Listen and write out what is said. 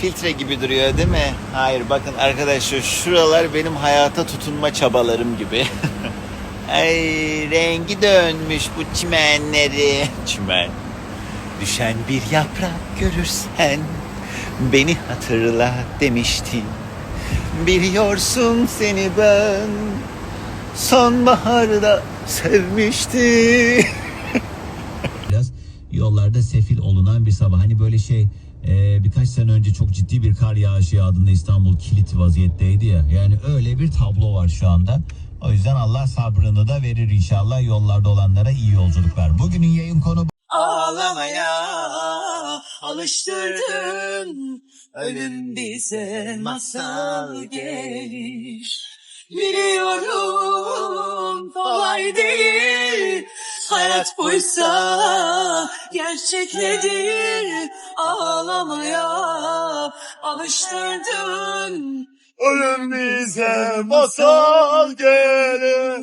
Filtre gibi duruyor değil mi? Hayır, bakın arkadaşlar, şuralar benim hayata tutunma çabalarım gibi. Ay, rengi dönmüş bu çimenleri. Çimen. Düşen bir yaprak görürsen beni hatırla demişti. Biliyorsun seni ben sonbaharda sevmiştim. Biraz yollarda sefil olunan bir sabah. Hani böyle birkaç sene önce çok ciddi bir kar yağışı yağdığında İstanbul kilit vaziyetteydi ya. Yani öyle bir tablo var şu anda. O yüzden Allah sabrını da verir inşallah, yollarda olanlara iyi yolculuklar. Bugünün yayın konu ağlamaya alıştırdın. Ölüm bize masal gelir. Biliyorum kolay değil. Hayat buysa gerçekledir. Ağlamaya alıştırdın. ölüm bize masal gelir.